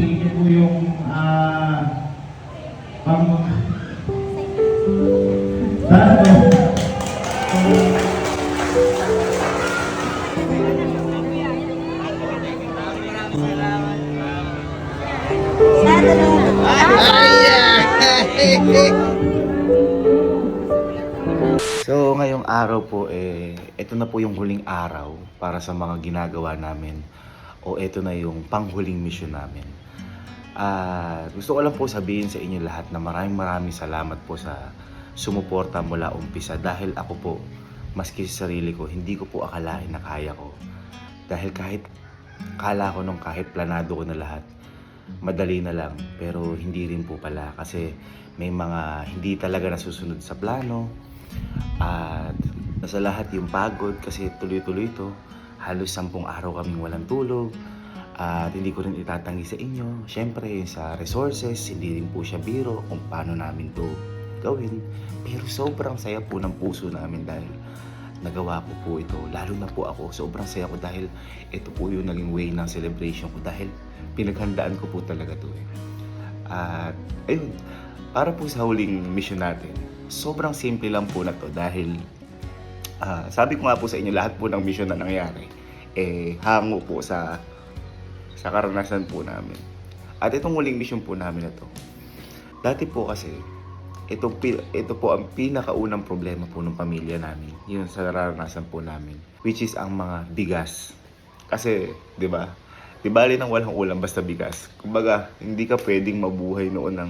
niyo po yung pang... So, ngayong araw po, ito na po yung huling araw para sa mga ginagawa namin. O ito na yung panghuling mission namin. Gusto ko lang po sabihin sa inyo lahat na maraming salamat po sa sumuporta mula umpisa. Dahil ako po, maski sa sarili ko, hindi ko po akalain na kaya ko. Dahil akala ko nung kahit planado ko na lahat, madali na lang. Pero hindi rin po pala kasi may mga hindi talaga nasusunod sa plano. At nasa lahat yung pagod kasi tuloy-tuloy ito. Halos 10 araw kaming walang tulog. At hindi ko rin itatanggi sa inyo. Siyempre sa resources, hindi rin po siya biro kung paano namin to gawin. Pero sobrang saya po ng puso namin dahil nagawa ko po ito. Lalo na po ako, sobrang saya ko dahil ito po yung naging way ng celebration ko dahil pinaghandaan ko po talaga to At ayun, para po sa huling mission natin, sobrang simple lang po na to dahil sabi ko nga po sa inyo, lahat po ng mission na nangyari hango po sa karanasan po namin. At itong huling mission po namin na to, dati po kasi ito po ang pinakaunang problema po ng pamilya namin, yun sa naranasan po namin, which is ang mga bigas. Kasi 'di ba, di bali nang walang ulam basta bigas. Kumbaga hindi ka pwedeng mabuhay noon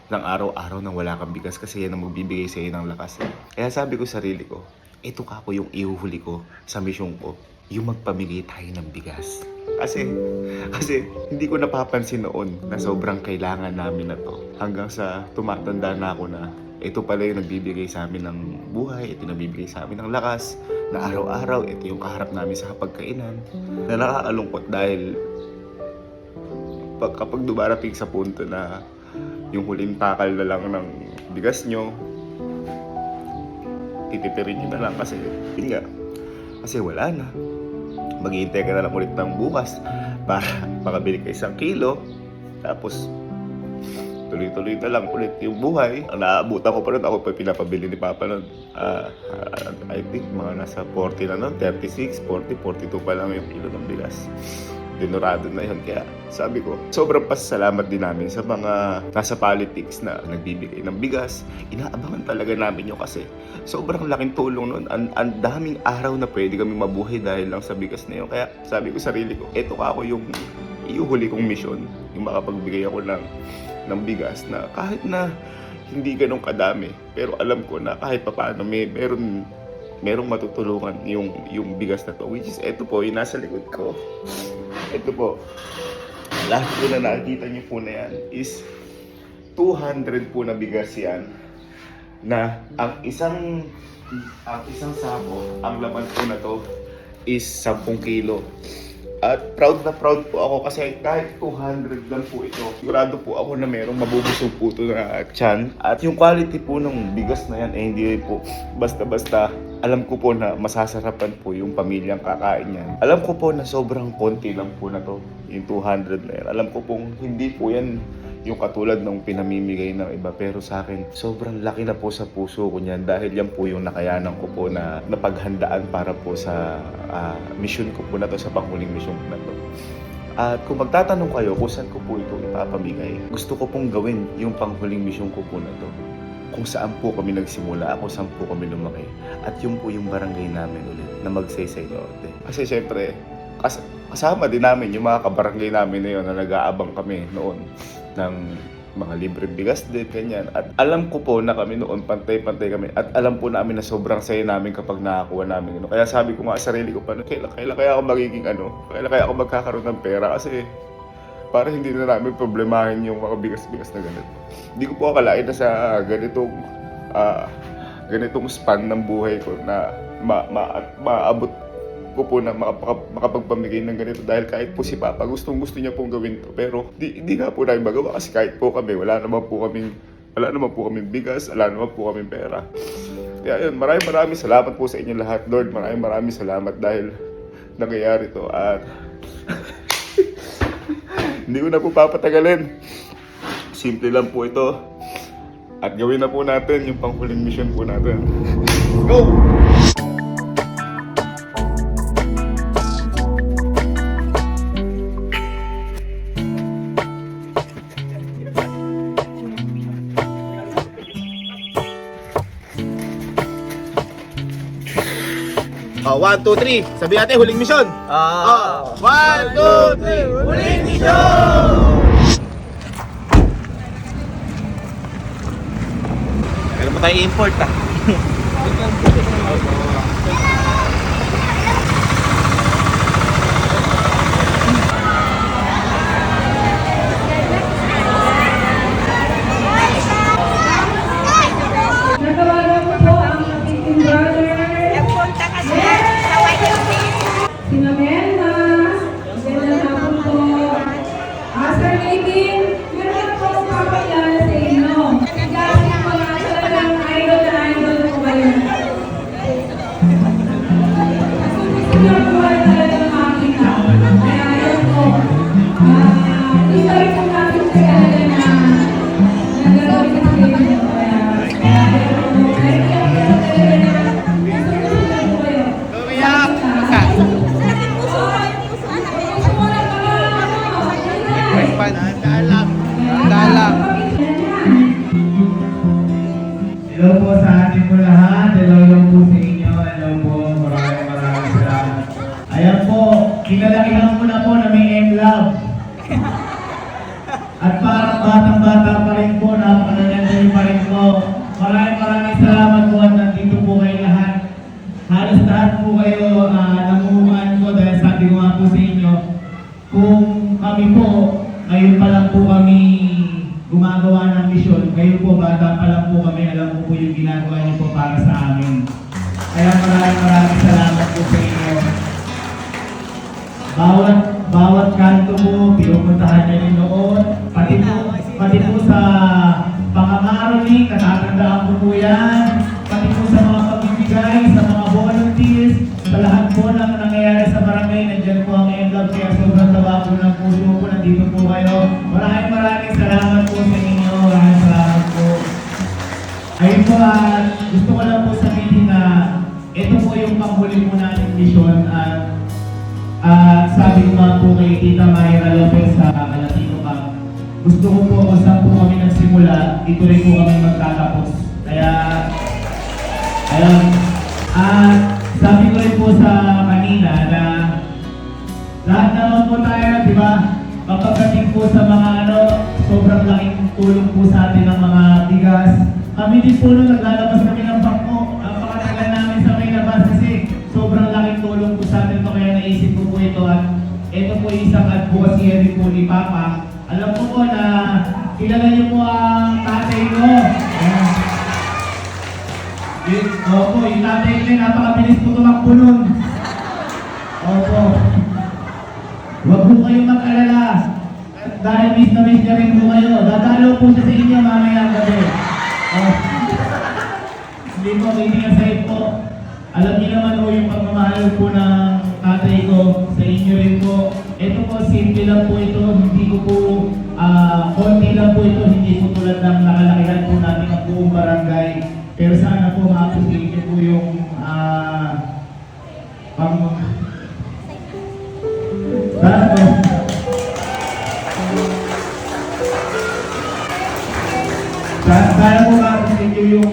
ng araw-araw nang wala kang bigas kasi yan ang magbibigay sa iyo ng lakas. Kaya sabi ko sa sarili ko, ito ka po yung ihuhuli ko sa mission ko, yung magpamigay tayo ng bigas. Kasi hindi ko napapansin noon na sobrang kailangan namin na to. Hanggang sa tumatanda na ako na ito pala yung nagbibigay sa amin ng buhay, ito yung nagbibigay sa amin ng lakas, na araw-araw, ito yung kaharap namin sa pagkainan. Na nakakalungkot dahil kapag dumarating sa punto na yung huling takal na lang ng bigas nyo, titipirin nyo na lang kasi yun nga, kasi wala na. Maghihintay ka na lang ulit ng bukas para makabili ka 1 kilo, tapos tuloy-tuloy na lang ulit yung buhay. Ang naabutan ko pa nun, ako pa pinapabili ni Papa nun. I think mga nasa 40 na nun, 36, 40, 42 pa lang yung kilo ng bigas. Dinurado na yun. Kaya sabi ko, sobrang pasasalamat din namin sa mga nasa politics na nagbibigay ng bigas. Inaabangan talaga namin yun kasi sobrang laking tulong nun. Ang daming araw na pwede kami mabuhay dahil lang sa bigas na yun. Kaya sabi ko sarili ko, eto ka ako yung iuhuli kong mission. Yung makapagbigay ako ng bigas na kahit na hindi ganun kadami. Pero alam ko na kahit papaano merong matutulungan yung bigas na to, which is eto po, yung nasa likod ko. Ito po, lahat po na nakikita niyo po na yan is 200 po na bigas yan, na ang isang sako, ang laman po na to is 10 kilo. At proud na proud po ako kasi kahit 200 lang po ito, sigurado po ako na merong mabubusog po ito na tiyan. At yung quality po ng bigas na yan, hindi po basta-basta. Alam ko po na masasarapan po yung pamilyang kakain yan. Alam ko po na sobrang konti lang po na to, yung 200 na yan. Alam ko pong hindi po yan yung katulad ng pinamimigay ng iba. Pero sa akin, sobrang laki na po sa puso ko niyan dahil yan po yung nakayanan ko po na napaghandaan para po sa mission ko po na to, sa panghuling mission ko na to. At kung magtatanong kayo kung saan ko po ito ipapamigay, gusto ko pong gawin yung panghuling mission ko po na to kung saan po kami nagsimula, ako saan po kami lumaki. At yung po yung barangay namin ulit na Magsaysay Norte. Kasi syempre, kasama din namin yung mga kabarangay namin na yun na nag-aabang kami noon ng mga libreng bigas din, ganyan. At alam ko po na kami noon, pantay-pantay kami. At alam po namin na sobrang saya namin kapag nakakuha namin. Kaya sabi ko nga sa sarili ko pa, kailan kaya ako magiging kailan kaya ako magkakaroon ng pera kasi para hindi na namin problemahin yung mga bigas-bigas na ganito. Hindi ko po akalain na sa ganitong span ng buhay ko na maabot ko po na makapagpamigay ng ganito dahil kahit po si Papa gustong niya pong gawin to, pero hindi nga po namin magawa kasi kahit po kami wala naman po kaming bigas, wala naman po kaming pera. Kaya yun, maraming salamat po sa inyo lahat, Lord. Maraming salamat dahil nangyayari to at Hindi ko na po papatagalin. Simple lang po ito. At gawin na po natin yung panghuling mission po natin. Let's go! Oh, 1, 2, 3. Sabi natin, huling mission. 1, 2, 3. Huling mission! Kailan mo tayo import ah? Natawagan ko po ang ating brother. Nagpunta kasi sa Wyoming. Sina Melna, sila hapon po. Sir Nadine, meron po papayala sa inyo. Dahil mga talagang idol na idol po kayo. Sino po ay talagang makita. Kaya yun po. Dito rin po natin sa talaga na nagagawin sa inyo. Kaya yun po. Kaya yun po talaga na nasusunod po kayo. Hello po sa ating po lahat. Hello po sa inyo. Hello po. Maraming salamat. Ayan po, kinalakihan ko na po na may M-Love. At parang batang-bata pa rin po, napakalalanday pa rin po. Maraming salamat po at nandito po kayo lahat. Halos lahat po kayo namuhaan ko dahil sabi ko nga po sa inyo, kung kami po, ngayon pa lang po kami gumagawa ng misyon, ngayon po bata pa lang po kami, alam ko po yung ginagawa niyo po para sa amin. Kaya maraming salamat po sa inyo. Bawat kanto po, pinupuntahan niyo rin noon, pati po sa pangangaroling, natatandaan ko po yan, pati po sa mga pagbibigay, sa mga volunteers, sa lahat po ng nangyayari sa barangay, nandiyan po ang M-Love, kaya sobrang tawa po ng puso po, nandito po kayo. Maraming salamat po sa inyo, maraming salamat po. Ayun po, gusto ko lang po sabihin na ito po yung panghuli po natin mission at sabi ko nga po kay Tita Mayra Lopez sa Kalatino Camp, gusto ko po kung saan po kami nagsimula, ito rin po kami magtatapos. Kaya, ayun, sabi ko rin po sa kanina na lahat naman po tayo, di ba? Kapagdating po sa mga sobrang laking tulong po sa atin ng mga bigas. Kami din po nung naglalabas kami ng bangko, napakatagal namin sa may labas kasi sobrang laking tulong po sa atin ito, kaya naisip ko po ito at ito po isang advocacy rin po ni Papa. Alam ko po na kilala niyo po ang tatay ko. Opo, yung tatay ko napakabilis po tumakbo nun. Opo. Huwag po kayong mag-alala. Dahil miss na miss niya rin po kayo. Dadalaw po siya sa inyo mamaya gabi. Hindi po, kaibigan sa po. Alam niyo naman po yung pagmamahal po ng tatay ko sa inyo rin po. Ito po, simple lang po ito. Hindi ko po, konti lang po ito. Hindi po tulad ng nakalakihan po natin ang buong barangay. Pero sana po makapagiging niyo po yung sana po makapagiging niyo yung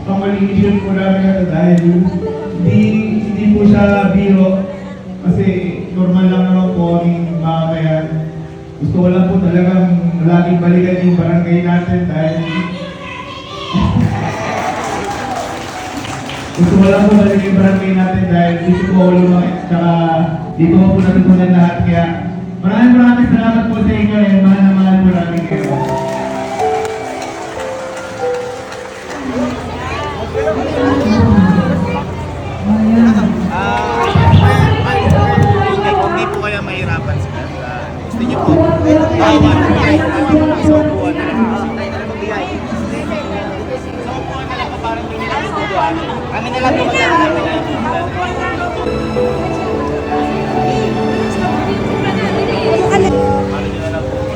pangmaligisyon po namin dahil hindi po siya biro kasi normal lang naman po aming mamamayan. Gusto ko lang po talagang laging balikan yung barangay natin dahil gusto ko lang po balikan yung barangay natin dahil dito po ako lumaki tsaka dito po natutunan lahat. Kaya maraming salamat po sa inyo and mahal na mahal po namin kayo. Kung di po kaya mahirapan sila, gusto niyo po, bawa ng biyay, sa upuan na lang. Sa upuan na lang, parang hindi nila gustuhan. Kami na lang po Paano nyo na lang po?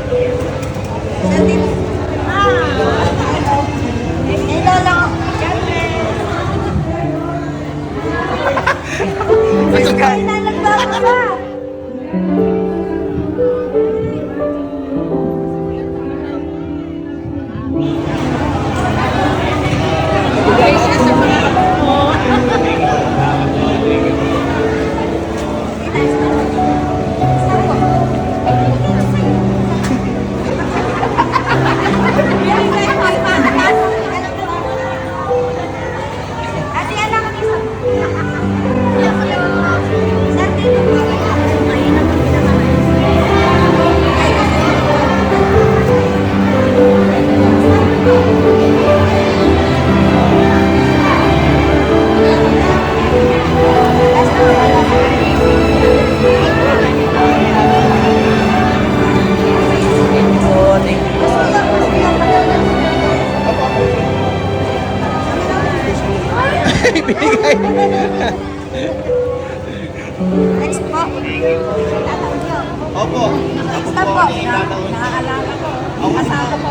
Next po. Tataon niyo. Opo. Ako Stop po po. ang itataon. Nakaalala ko. Kasama po.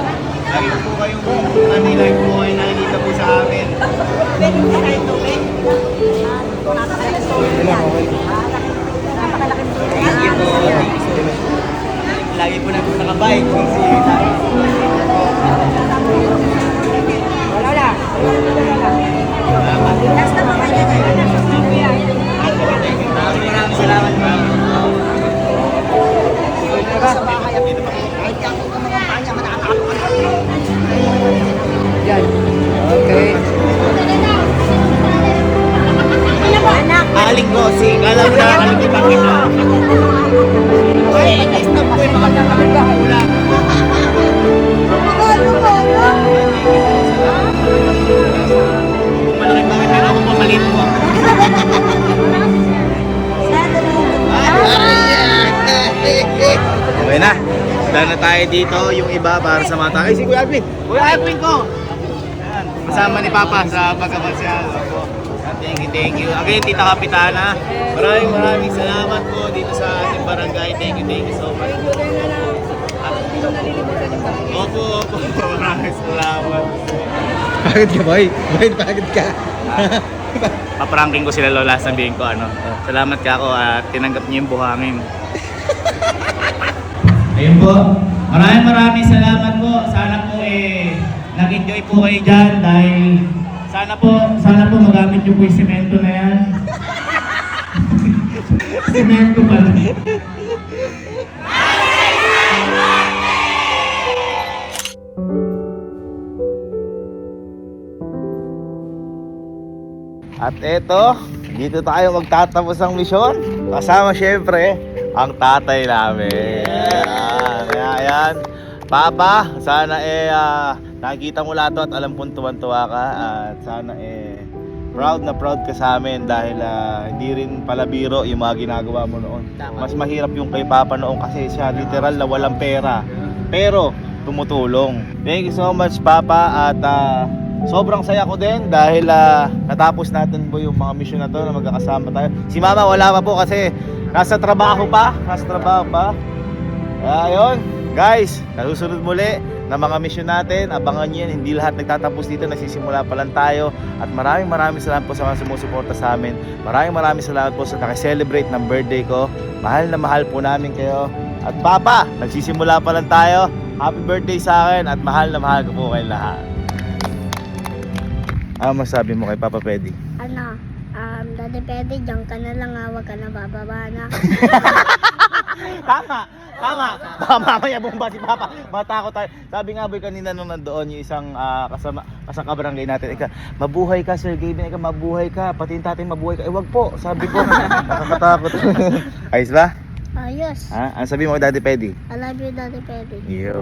Lagi po kayong kanila po kayo nakikita po sa amin. Pwede po tayo tubig. Napakalaking tubig yan. Napakalaking tubig yan. Lagi po na po nakabike. Wala. Last na po kayo. Maraming salamat po. Sa bahay ako. Kahit ako ng mga panya, manakakalo ka na. Yan. Okay. Ano po, anak? Aling ko, si kala mo na nakalimutan kita. Ay, stop po yung mga nakalimutan ko lang. Ano po, Malaki pa pero ako pamalit mo. Okay na. Dahil na tayo dito, yung iba para sa mga tao. Ay, si Kuya Alvin! Kuya Alvin ko! Ayan, kasama ni Papa sa pagkabansyan. Thank you. Again, Tita Kapitana, maraming salamat po dito sa ating barangay. Thank you so much. Opo. Maraming salamat. Pagod ka, boy. Boy, pagod ka. Papranking ko sila lola, sabihin ko salamat ka ako at tinanggap niyo yung buhangin. Ayun po. Maraming salamat po. Sana po nag-enjoy po kayo dyan dahil sana po magamit niyo po yung semento na yan. Semento pala. At eto, dito tayo magtatapos ang misyon. Kasama syempre ang tatay namin. Ayan. Papa, sana nakikita mo lahat to at alam kong tuwan-tuwa ka. At sana proud na proud ka sa amin dahil hindi rin pala biro yung mga ginagawa mo noon. Mas mahirap yung kay Papa noon kasi siya literal na walang pera. Pero tumutulong. Thank you so much, Papa. At sobrang saya ko din dahil natapos natin po yung mga mission na to na magkakasama tayo. Si Mama wala pa po kasi nasa trabaho pa. Ayun, guys, nasusunod muli na mga mission natin. Abangan nyo yan, hindi lahat nagtatapos dito, nagsisimula pa lang tayo. At maraming salamat po sa mga sumusuporta sa amin. Maraming salamat po sa nakiselebrate ng birthday ko. Mahal na mahal po namin kayo. At Papa, nagsisimula pa lang tayo. Happy birthday sa akin at mahal na mahal ko po kayo lahat. Ano masabi mo kay Papa Pedi? Ano, Daddy Pedi, diyan ka na lang, huwag ka na bababa na. Tama. Baka mamaya bumba si Papa. Matakot tayo. Sabi nga boy kanina nung nandoon yung isang kabarangay natin. Mabuhay ka Sir Gavin, mabuhay ka. Pati yung tatay mabuhay ka. Wag po. Sabi ko, nakakatakot. Ayos ba? Ayos. Ha? Ano sabi mo kay Daddy Pedi? I love you, Daddy Pedi. Yo.